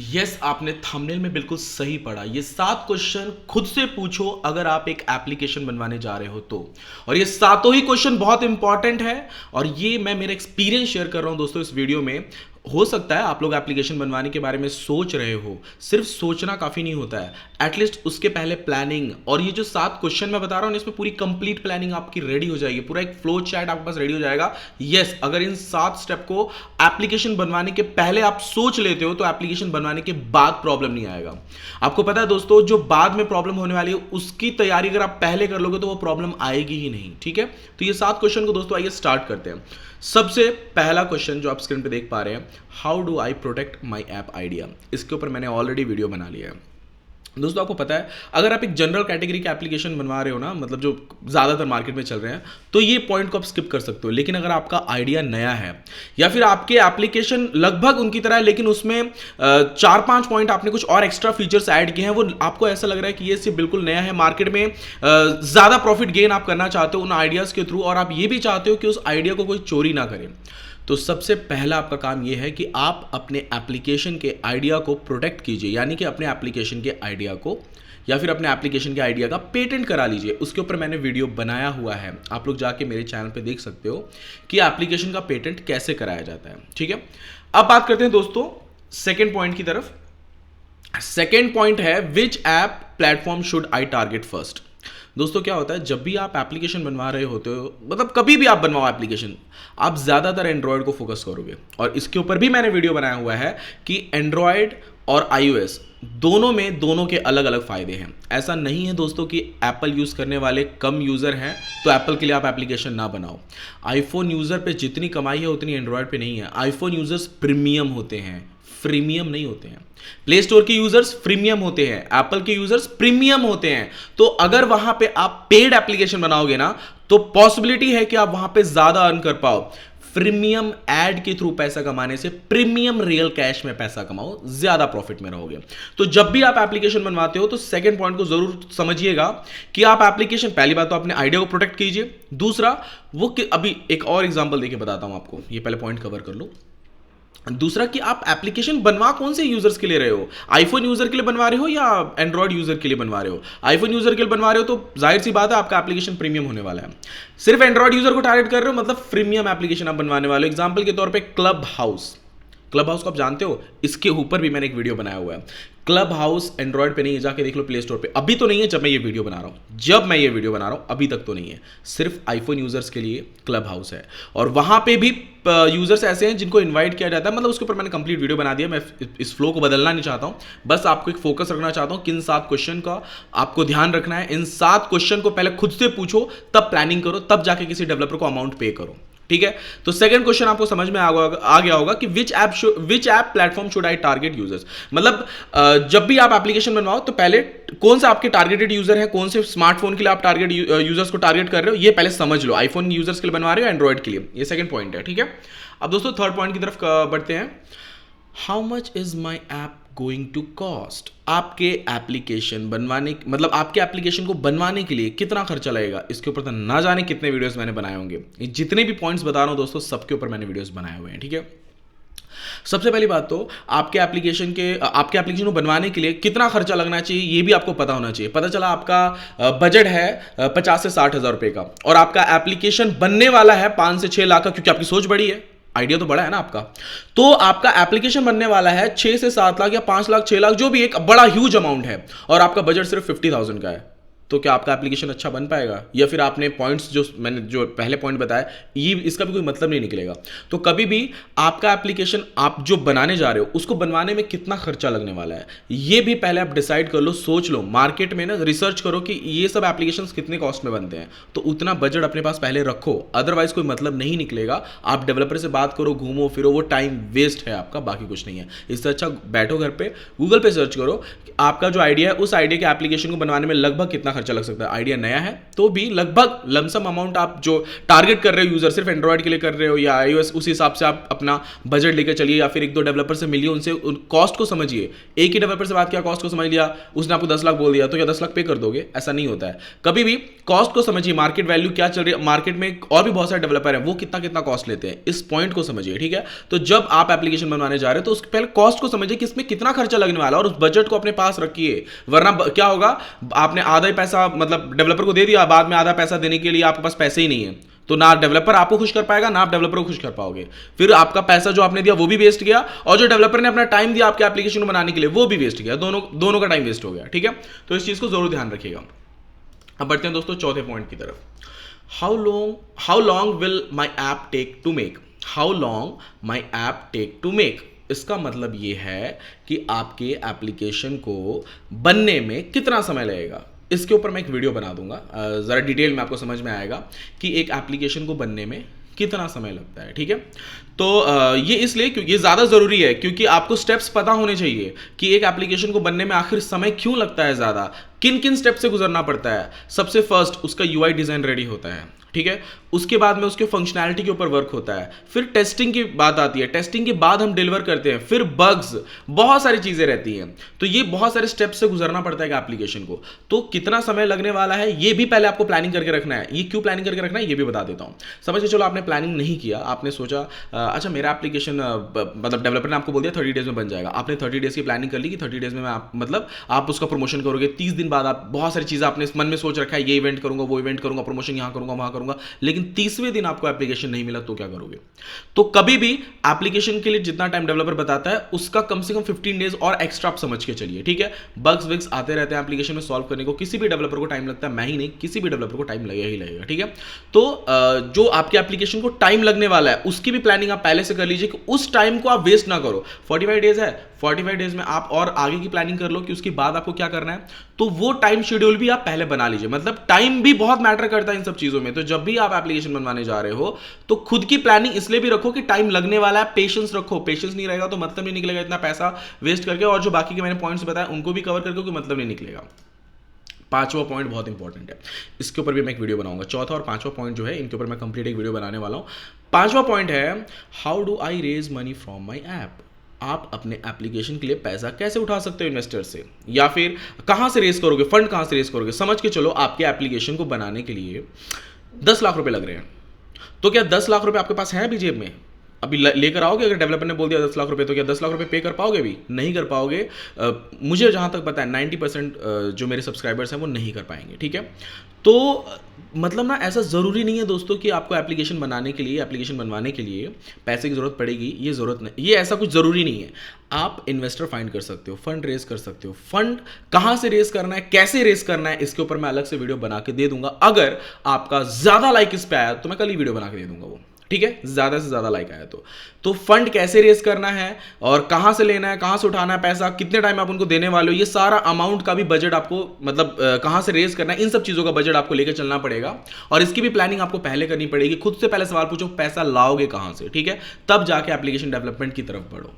Yes आपने thumbnail में बिल्कुल सही पढ़ा। ये 7 क्वेश्चन खुद से पूछो अगर आप एक एप्लीकेशन बनवाने जा रहे हो तो। और ये सातों ही क्वेश्चन बहुत इंपॉर्टेंट है और ये मैं मेरा एक्सपीरियंस शेयर कर रहा हूं दोस्तों इस वीडियो में। हो सकता है आप लोग एप्लीकेशन बनवाने के बारे में सोच रहे हो, सिर्फ सोचना काफी नहीं होता है, एटलीस्ट उसके पहले प्लानिंग। और ये जो 7 क्वेश्चन मैं बता रहा हूं इसमें पूरी कंप्लीट प्लानिंग आपकी रेडी हो जाएगी, पूरा एक फ्लो चार्ट आपके पास रेडी हो जाएगा। यस अगर इन 7 स्टेप को एप्लीकेशन बनवाने के पहले आप सोच लेते हो तो एप्लीकेशन बनवाने के बाद प्रॉब्लम नहीं आएगा। आपको पता है दोस्तों, जो बाद में प्रॉब्लम होने वाली है उसकी तैयारी अगर आप पहले कर लोगे तो वो प्रॉब्लम आएगी ही नहीं। ठीक है, तो ये 7 क्वेश्चन को दोस्तों आइए स्टार्ट करते हैं। सबसे पहला क्वेश्चन जो आप स्क्रीन पे देख पा रहे हैं, how do I protect my app idea. इसके ऊपर मैंने ऑलरेडी वीडियो बना लिया है। दोस्तों आपको पता है अगर आप एक जनरल कैटेगरी के एप्लीकेशन बनवा रहे हो ना, मतलब जो ज़्यादातर मार्केट में चल रहे हैं, तो ये पॉइंट को आप स्किप कर सकते हो। लेकिन अगर आपका आइडिया नया है या फिर आपके एप्लीकेशन लगभग उनकी तरह है लेकिन उसमें 4-5 पॉइंट आपने कुछ और एक्स्ट्रा फीचर्स ऐड किए हैं, वो आपको ऐसा लग रहा है कि ये सिर्फ बिल्कुल नया है, मार्केट में ज़्यादा प्रॉफिट गेन आप करना चाहते हो उन आइडियाज़ के थ्रू, और आप ये भी चाहते हो कि उस आइडिया को कोई चोरी ना करे, तो सबसे पहला आपका काम यह है कि आप अपने एप्लीकेशन के आइडिया को प्रोटेक्ट कीजिए। यानी कि अपने एप्लीकेशन के आइडिया को या फिर अपने एप्लीकेशन के आइडिया का पेटेंट करा लीजिए। उसके ऊपर मैंने वीडियो बनाया हुआ है, आप लोग जाके मेरे चैनल पे देख सकते हो कि एप्लीकेशन का पेटेंट कैसे कराया जाता है। ठीक है, अब बात करते हैं दोस्तों सेकेंड पॉइंट की तरफ। सेकेंड पॉइंट है, विच app platform should I target first. दोस्तों क्या होता है, जब भी आप एप्लीकेशन बनवा रहे होते हो, मतलब कभी भी आप बनवाओ एप्लीकेशन, आप ज़्यादातर एंड्रॉयड को फोकस करोगे। और इसके ऊपर भी मैंने वीडियो बनाया हुआ है कि एंड्रॉयड और iOS दोनों के अलग अलग फायदे हैं। ऐसा नहीं है दोस्तों कि एप्पल यूज़ करने वाले कम यूज़र हैं तो एप्पल के लिए आप एप्लीकेशन ना बनाओ। आईफोन यूज़र पे जितनी कमाई है उतनी एंड्रॉयड पे नहीं है। आईफोन यूज़र्स प्रीमियम होते हैं, फ्रीमियम नहीं होते हैं। प्ले स्टोर के यूजर्स प्रीमियम होते हैं, एप्पल के यूजर्स प्रीमियम होते हैं। तो अगर वहां पे आप पेड एप्लीकेशन बनाओगे ना तो पॉसिबिलिटी है कि आप वहां पे ज्यादा अर्न कर पाओ। प्रीमियम एड के थ्रू पैसा कमाने से प्रीमियम रियल कैश में पैसा कमाओ, ज्यादा प्रॉफिट में रहोगे। तो जब भी आप एप्लीकेशन बनवाते हो तो सेकंड पॉइंट को जरूर समझिएगा कि आप एप्लीकेशन, पहली बात तो अपने आइडिया को प्रोटेक्ट कीजिए। दूसरा वो अभी एक और एग्जांपल देके बताता हूं आपको, ये पहले पॉइंट कवर कर लो। दूसरा कि आप एप्लीकेशन बनवा कौन से यूजर्स के लिए रहे हो, आईफोन यूजर के लिए बनवा रहे हो या एंड्रॉयड यूजर के लिए बनवा रहे हो। आईफोन यूजर के लिए बनवा रहे हो तो जाहिर सी बात है आपका एप्लीकेशन प्रीमियम होने वाला है। सिर्फ एंड्रॉयड यूजर को टारगेट कर रहे हो मतलब प्रीमियम एप्लीकेशन आप बनवाने वाले हो। एग्जांपल के तौर पे क्लब हाउस को आप जानते हो, इसके ऊपर भी मैंने एक वीडियो बनाया हुआ है। क्लब हाउस एंड्रॉयड पे नहीं है, जाके देख लो प्ले स्टोर पे। अभी तो नहीं है जब मैं ये वीडियो बना रहा हूं, अभी तक तो नहीं है। सिर्फ आईफोन यूजर्स के लिए क्लब हाउस है और वहां पे भी यूजर्स ऐसे हैं जिनको इनवाइट किया जाता है। मतलब उसके ऊपर मैंने कंप्लीट वीडियो बना दिया। मैं इस फ्लो को बदलना नहीं चाहता हूं, बस आपको एक फोकस रखना चाहता हूं कि इन 7 क्वेश्चन का आपको ध्यान रखना है। इन 7 क्वेश्चन को पहले खुद से पूछो, तब प्लानिंग करो, तब जाके किसी डेवलपर को अमाउंट पे करो। ठीक है, तो सेकंड क्वेश्चन आपको समझ में आ गया होगा कि विच app platform should I target users. मतलब जब भी आप एप्लीकेशन बनवाओ तो पहले कौन सा आपके टारगेटेड यूजर है, कौन से स्मार्टफोन के लिए आप टारगेट यूजर्स को टारगेट कर रहे हो, ये पहले समझ लो। आईफोन यूजर्स के लिए बनवा रहे हो, एंड्रॉइड के लिए, ये सेकंड पॉइंट है। ठीक है, अब दोस्तों थर्ड पॉइंट की तरफ बढ़ते हैं। How much is my app going to cost. आपके एप्लीकेशन बनवाने, मतलब आपके एप्लीकेशन को बनवाने के लिए कितना खर्चा लगेगा, इसके ऊपर तो ना जाने कितने वीडियोस मैंने बनाए होंगे। जितने भी पॉइंट्स बता रहा हूं दोस्तों, सबके ऊपर मैंने वीडियोस बनाए हुए हैं। ठीक है, सबसे पहली बात तो आपके एप्लीकेशन को बनवाने के लिए कितना खर्चा लगना चाहिए ये भी आपको पता होना चाहिए। पता चला आपका बजट है 50 से 60 हज़ार रुपए का और आपका एप्लीकेशन बनने वाला है 5 से 6 लाख का, क्योंकि आपकी सोच बड़ी है, आइडिया तो बड़ा है ना आपका। तो आपका एप्लीकेशन बनने वाला है 6 से 7 लाख या 5 लाख 6 लाख, जो भी एक बड़ा ह्यूज अमाउंट है, और आपका बजट सिर्फ 50,000 का है। तो क्या आपका एप्लीकेशन अच्छा बन पाएगा, या फिर आपने पॉइंट्स जो पहले पॉइंट बताया, ये इसका भी कोई मतलब नहीं निकलेगा। तो कभी भी आपका एप्लीकेशन आप जो बनाने जा रहे हो उसको बनवाने में कितना खर्चा लगने वाला है, ये भी पहले आप डिसाइड कर लो, सोच लो। मार्केट में ना रिसर्च करो कि ये सब एप्लीकेशंस कितने कॉस्ट में बनते हैं, तो उतना बजट अपने पास पहले रखो, अदरवाइज कोई मतलब नहीं निकलेगा। आप डेवलपर से बात करो, घूमो फिरो, वो टाइम वेस्ट है आपका, बाकी कुछ नहीं है। इससे अच्छा बैठो घर पे, गूगल पे सर्च करो आपका जो आइडिया है उस आइडिया के एप्लीकेशन को बनवाने में लगभग कितना खर्चा लग सकता है। आइडिया नया है तो भी लगभग लमसम अमाउंट आप जो टारगेट कर रहे हो यूजर, सिर्फ एंड्रॉइड के लिए कर रहे हो या iOS, उस हिसाब से आप अपना बजट लेकर चलिए, या फिर एक दो डेवलपर से मिलिए, उनसे कॉस्ट को समझिए। एक ही डेवलपर से बात किया, कॉस्ट को समझ लिया, उसने आपको 10 लाख बोल दिया तो क्या 10 लाख पे कर दोगे? ऐसा नहीं होता है। कभी भी कॉस्ट को समझिए, मार्केट वैल्यू क्या चल रही है, मार्केट में और भी बहुत सारे डेवलपर हैं, वो कितना कितना कॉस्ट लेते हैं, इस पॉइंट को समझिए, ठीक है। तो जब आप एप्लीकेशन बनवाने जा रहे हो तो उसके पहले कॉस्ट को समझिए कि इसमें कितना खर्चा लगने वाला है, और उस बजट को अपने पास रखिए। वरना क्या होगा, आपने आधा ही पैसा मतलब डेवलपर को दे दिया, बाद में आधा पैसा देने के लिए आपके पास पैसे ही नहीं है, तो ना डेवलपर आपको खुश कर पाएगा, ना आप डेवलपर को खुश कर पाओगे। फिर आपका पैसा जो आपने दिया वो भी वेस्ट गया, और जो डेवलपर ने अपना टाइम दिया आपके एप्लीकेशन को बनाने के लिए वो भी वेस्ट गया, दोनों का टाइम वेस्ट हो गया, ठीक है। तो इस चीज को जरूर ध्यान रखिएगा। अब बढ़ते हैं दोस्तों चौथे पॉइंट की तरफ। How long will my app take to make? How long my app take to make, इसका मतलब ये है कि आपके एप्लीकेशन को बनने में कितना समय लगेगा। इसके ऊपर मैं एक वीडियो बना दूंगा, ज़रा डिटेल में आपको समझ में आएगा कि एक एप्लीकेशन को बनने में कितना समय लगता है, ठीक है। तो ये इसलिए क्योंकि ये ज़्यादा ज़रूरी है, क्योंकि आपको स्टेप्स पता होने चाहिए कि एक एप्लीकेशन को बनने में आखिर समय क्यों लगता है ज़्यादा, किन किन स्टेप से गुजरना पड़ता है। सबसे फर्स्ट उसका यूआई डिज़ाइन रेडी होता है, ठीक है। उसके बाद में उसके फंक्शनैलिटी के ऊपर वर्क होता है, फिर टेस्टिंग की बात आती है, टेस्टिंग के बाद हम डिलीवर करते हैं, फिर बग्स, बहुत सारी चीज़ें रहती हैं। तो ये बहुत सारे स्टेप्स से गुजरना पड़ता है एप्लीकेशन को। तो कितना समय लगने वाला है ये भी पहले आपको प्लानिंग करके रखना है। ये क्यों प्लानिंग करके रखना है ये भी बता देता हूँ। समझ के चलो आपने प्लानिंग नहीं किया, आपने सोचा अच्छा मेरा एप्लीकेशन मतलब डेवलपर ने आपको बोल दिया 30 डेज में बन जाएगा, आपने 30 डेज की प्लानिंग कर ली कि 30 डेज में आप मतलब आप उसका प्रमोशन करोगे। 30 दिन बाद आप बहुत सारी चीज़ें आपने मन में सोच रखा है, ये इवेंट करूंगा, वो इवेंट करूंगा, प्रमोशन यहाँ करूंगा, वहाँ करूंगा, लेकिन 30वें दिन आपको एप्लीकेशन नहीं मिला तो क्या करोगे? तो कभी भी एप्लीकेशन के लिए जितना टाइम डेवलपर बताता है उसका कम से कम 15 डेज और एक्स्ट्रा आप समझ के चलिए, ठीक है। बग्स विग्स आते रहते हैं एप्लीकेशन में, सॉल्व करने को किसी भी डेवलपर को टाइम लगता है, मैं ही नहीं, किसी भी डेवलपर को टाइम लगेगा ही लगेगा, ठीक है। तो जो आपके एप्लीकेशन को टाइम लगने वाला है उसकी भी प्लानिंग आप पहले से कर लीजिए कि उस टाइम को आप वेस्ट ना करो। 45 डेज है, 45 डेज में आप और आगे की प्लानिंग कर लो कि उसके बाद आपको क्या करना है, तो वो टाइम शेड्यूल भी आप पहले बना लीजिए। मतलब टाइम भी बहुत मैटर करता है इन सब चीजों में। तो जब भी आप एप्लीकेशन बनवाने जा रहे हो तो खुद की प्लानिंग इसलिए भी रखो कि टाइम लगने वाला है, पेशेंस रखो। पेशेंस नहीं रहेगा तो मतलब नहीं निकलेगा इतना पैसा वेस्ट करके, और जो बाकी के मैंने पॉइंट्स बताए उनको भी कवर करके कोई मतलब नहीं निकलेगा। पांचवा पॉइंट बहुत इंपॉर्टेंट है, इसके ऊपर भी मैं एक वीडियो बनाऊंगा। चौथा और पांचवा पॉइंट जो है इनके ऊपर मैं कंप्लीट एक वीडियो बनाने वाला हूं। पांचवा पॉइंट है how do I raise money from my app. आप अपने एप्लीकेशन के लिए पैसा कैसे उठा सकते हो इन्वेस्टर से, या फिर कहां से रेस करोगे, फंड कहां से रेस करोगे। समझ के चलो आपके एप्लीकेशन को बनाने के लिए 10 लाख रुपए लग रहे हैं, तो क्या 10 लाख रुपए आपके पास है अभी जेब में? अभी लेकर आओगे? अगर डेवलपर ने बोल दिया 10 लाख रुपए तो क्या 10 लाख रुपए पे कर पाओगे? भी नहीं कर पाओगे। मुझे जहां तक पता है 90% जो मेरे सब्सक्राइबर्स हैं वो नहीं कर पाएंगे, ठीक है। तो मतलब ना ऐसा ज़रूरी नहीं है दोस्तों कि आपको एप्लीकेशन बनाने के लिए, एप्लीकेशन बनवाने के लिए पैसे की ज़रूरत पड़ेगी, ये ज़रूरत नहीं, ये ऐसा कुछ ज़रूरी नहीं है। आप इन्वेस्टर फाइंड कर सकते हो, फंड रेस कर सकते हो। फंड कहाँ से रेस करना है, कैसे रेस करना है, इसके ऊपर मैं अलग से वीडियो बना के दे दूंगा। अगर आपका ज़्यादा लाइक इस पर आया तो मैं कल ही वीडियो बना के दे दूंगा वो, ठीक है। ज़्यादा से ज़्यादा लाइक आया तो फंड कैसे रेस करना है और कहाँ से लेना है, कहाँ से उठाना है पैसा, कितने टाइम आप उनको देने वाले हो, ये सारा अमाउंट का भी बजट आपको मतलब कहाँ से रेस करना है, इन सब चीज़ों का बजट आपको लेकर चलना पड़ेगा। और इसकी भी प्लानिंग आपको पहले करनी पड़ेगी। खुद से पहले सवाल पूछो पैसा लाओगे कहाँ से, ठीक है। तब जाके एप्लीकेशन डेवलपमेंट की तरफ बढ़ो।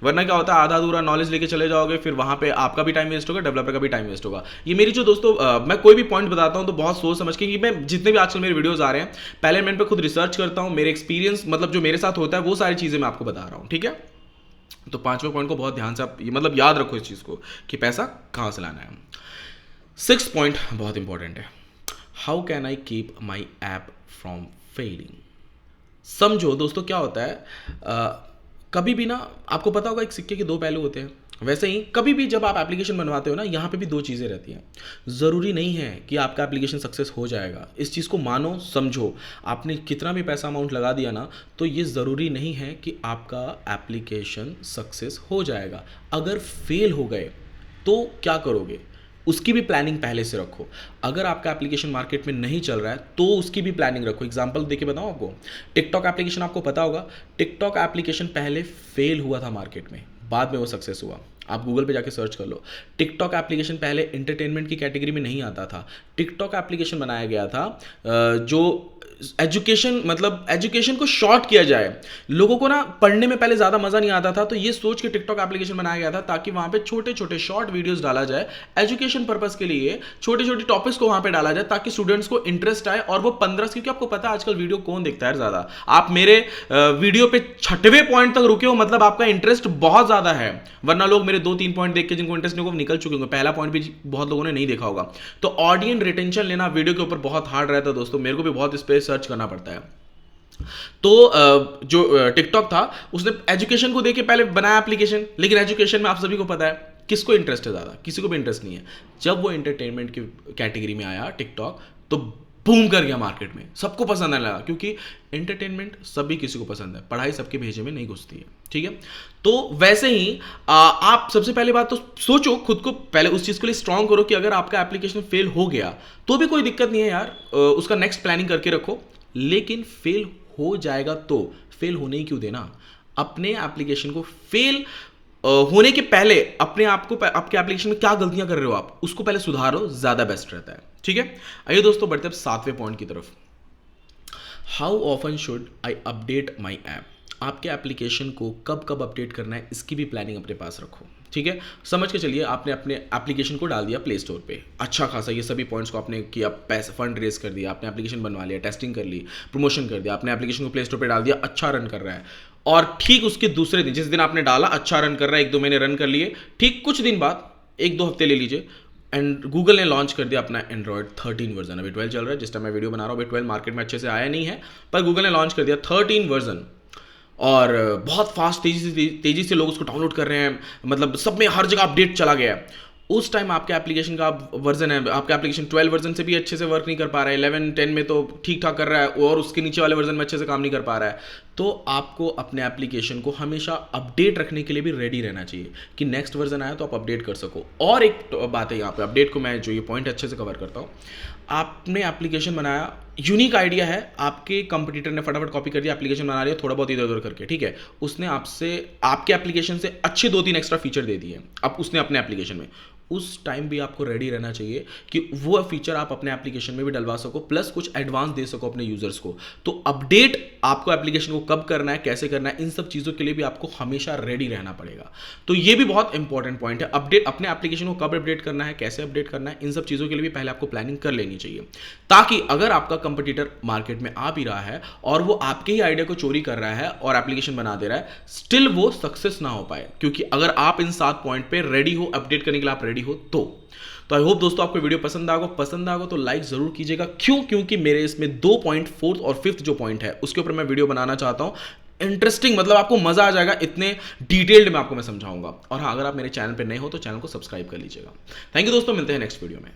वरना क्या होता है, आधा अधूरा नॉलेज लेके चले जाओगे, फिर वहां पे आपका भी टाइम वेस्ट होगा, डेवलपर का भी टाइम वेस्ट होगा। ये मेरी जो दोस्तों मैं कोई भी पॉइंट बताता हूं तो बहुत सोच समझ के, कि मैं जितने भी आजकल मेरे वीडियोस आ रहे हैं पहले मैं इन पे खुद रिसर्च करता हूं, मेरे एक्सपीरियंस मतलब जो मेरे साथ होता है वो सारी चीजें मैं आपको बता रहा हूं, ठीक है। तो पांचवें पॉइंट को बहुत ध्यान से आप मतलब याद रखो इस चीज को कि पैसा कहां से लाना है। 6th पॉइंट बहुत इंपॉर्टेंट है, how can I keep my app from failing. समझो दोस्तों क्या होता है, कभी भी ना आपको पता होगा एक सिक्के के 2 पहलू होते हैं। वैसे ही कभी भी जब आप एप्लीकेशन बनवाते हो ना, यहाँ पे भी 2 चीज़ें रहती हैं। ज़रूरी नहीं है कि आपका एप्लीकेशन सक्सेस हो जाएगा, इस चीज़ को मानो समझो। आपने कितना भी पैसा अमाउंट लगा दिया ना, तो ये ज़रूरी नहीं है कि आपका एप्लीकेशन सक्सेस हो जाएगा। अगर फेल हो गए तो क्या करोगे, उसकी भी प्लानिंग पहले से रखो। अगर आपका एप्लीकेशन मार्केट में नहीं चल रहा है तो उसकी भी प्लानिंग रखो। एग्जांपल देके बताऊं आपको, टिकटॉक एप्लीकेशन आपको पता होगा, टिकटॉक एप्लीकेशन पहले फेल हुआ था मार्केट में, बाद में वो सक्सेस हुआ। आप गूगल पे जाके सर्च कर लो। टिकटॉक एप्लीकेशन पहले एंटरटेनमेंट की कैटेगरी में नहीं आता था। टिकटॉक एप्लीकेशन बनाया गया था जो एजुकेशन, मतलब एजुकेशन को शॉर्ट किया जाए। लोगों को ना पढ़ने में पहले ज़्यादा मज़ा नहीं आता था, तो ये सोच के टिकटॉक एप्लीकेशन बनाया गया था ताकि वहाँ पे छोटे छोटे शॉर्ट वीडियोस डाला जाए एजुकेशन पर्पस के लिए। छोटे छोटे टॉपिक्स को वहाँ पे डाला जाए ताकि स्टूडेंट्स को इंटरेस्ट आए। और वो 15, क्योंकि आपको पता है आजकल वीडियो कौन देखता है ज़्यादा। आप मेरे वीडियो पे 6वें पॉइंट तक रुके हो, मतलब आपका इंटरेस्ट बहुत ज़्यादा है। वरना लोग मेरे 2-3 पॉइंट देख के जिनको इंटरेस्ट नहीं होगा निकल चुके होंगे, पहला पॉइंट भी बहुत लोगों ने नहीं देखा होगा। तो ऑडियंस रिटेंशन लेना वीडियो के ऊपर बहुत हार्ड रहता है दोस्तों, मेरे को भी बहुत इस पर सर्च करना पड़ता है। तो जो टिकटॉक था उसने एजुकेशन को देके पहले बनाया एप्लीकेशन, लेकिन एजुकेशन में आप सभी को पता है किसको इंटरेस्ट है ज़्यादा, किसी को भी इंटरेस्ट नहीं है। जब वो एंटरटेनमेंट की कैटेगरी में आया टिकटॉक, तो बूम कर गया मार्केट में, सबको पसंद आने लगा, क्योंकि एंटरटेनमेंट सभी किसी को पसंद है, पढ़ाई सबके भेजे में नहीं घुसती है, ठीक है। तो वैसे ही आप सबसे पहले बात तो सोचो, खुद को पहले उस चीज़ के लिए स्ट्रांग करो कि अगर आपका एप्लीकेशन फेल हो गया तो भी कोई दिक्कत नहीं है यार, उसका नेक्स्ट प्लानिंग करके रखो। लेकिन फेल हो जाएगा तो फेल होने ही क्यों देना। अपने एप्लीकेशन को फेल होने के पहले अपने आप को, आपके एप्लीकेशन में क्या गलतियां कर रहे हो आप, उसको पहले सुधारो, ज्यादा बेस्ट रहता है, ठीक है। आइए दोस्तों बढ़ते हैं 7वें पॉइंट की तरफ। How often should I update my app. आपके एप्लीकेशन को कब कब अपडेट करना है, इसकी भी प्लानिंग अपने पास रखो, ठीक है। समझ के चलिए, आपने अपने एप्लीकेशन को डाल दिया प्ले स्टोर पे, अच्छा खासा ये सभी पॉइंट्स को आपने किया, पैसा फंड रेज कर दिया, आपने एप्लीकेशन बनवा लिया, टेस्टिंग कर ली, प्रमोशन कर दिया, आपने एप्लीकेशन को प्ले स्टोर पे डाल दिया, अच्छा रन कर रहा है। और ठीक उसके दूसरे दिन, जिस दिन आपने डाला अच्छा रन कर रहा है, 1-2 महीने रन कर लिए, ठीक कुछ दिन बाद 1-2 हफ्ते ले लीजिए, एंड गूगल ने लॉन्च कर दिया अपना एंड्रॉयड 13 वर्जन। अभी 12 चल रहा है जिस टाइम मैं वीडियो बना रहा हूँ, अभी 12 मार्केट में अच्छे से आया नहीं है, पर गूगल ने लॉन्च कर दिया 13 वर्जन। और बहुत फास्ट तेजी से लोग उसको डाउनलोड कर रहे हैं, मतलब सब में हर जगह अपडेट चला गया है। उस टाइम आपके एप्लीकेशन का वर्जन है, आपका एप्लीकेशन 12 वर्जन से भी अच्छे से वर्क नहीं कर पा रहा है, 11-10 में तो ठीक ठाक कर रहा है, और उसके नीचे वाले वर्जन में अच्छे से काम नहीं कर पा रहा है। तो आपको अपने एप्लीकेशन को हमेशा अपडेट रखने के लिए भी रेडी रहना चाहिए कि नेक्स्ट वर्जन आया तो आप अपडेट कर सको। और एक बात है यहाँ पे अपडेट को, मैं जो ये पॉइंट अच्छे से कवर करता हूँ। आपने एप्लीकेशन बनाया, यूनिक आइडिया है, आपके कंपटीटर ने फटाफट कॉपी कर दिया, एप्लीकेशन बना लिया थोड़ा बहुत इधर उधर करके, ठीक है। उसने आपसे, आपके एप्लीकेशन से अच्छे 2-3 एक्स्ट्रा फीचर दे दिए अब उसने अपने एप्लीकेशन में। उस टाइम भी आपको रेडी रहना चाहिए कि वो फीचर आप अपने एप्लीकेशन में भी डलवा सको, प्लस कुछ एडवांस दे सको अपने यूजर्स को। तो अपडेट आपको एप्लीकेशन को कब करना है, कैसे करना है, इन सब चीज़ों के लिए भी आपको हमेशा रेडी रहना पड़ेगा। तो ये भी बहुत इंपॉर्टेंट पॉइंट है। अपडेट, अपने एप्लीकेशन को कब अपडेट करना है, कैसे अपडेट करना है, इन सब चीज़ों के लिए भी पहले आपको प्लानिंग कर लेनी चाहिए, ताकि अगर आपका कंपटीटर मार्केट में आ भी रहा है और वो आपके ही आइडिया को चोरी कर रहा है और एप्लीकेशन बना दे रहा है, स्टिल वो सक्सेस ना हो पाए। क्योंकि अगर आप इन 7 पॉइंट पे रेडी हो, अपडेट करने के लिए आप रेडी हो तो आई होप दोस्तों आपको वीडियो पसंद आएगा तो लाइक जरूर कीजिएगा। क्यों? क्योंकि मेरे इसमें 2 पॉइंट, 4th और 5th जो पॉइंट है उसके ऊपर मैं वीडियो बनाना चाहता हूं। इंटरेस्टिंग, मतलब आपको मजा आ जाएगा, इतने डिटेल्ड में आपको मैं समझाऊंगा। और हाँ, अगर आप मेरे चैनल पे नए हो तो चैनल को सब्सक्राइब कर लीजिएगा। थैंक यू दोस्तों, मिलते हैं नेक्स्ट वीडियो में।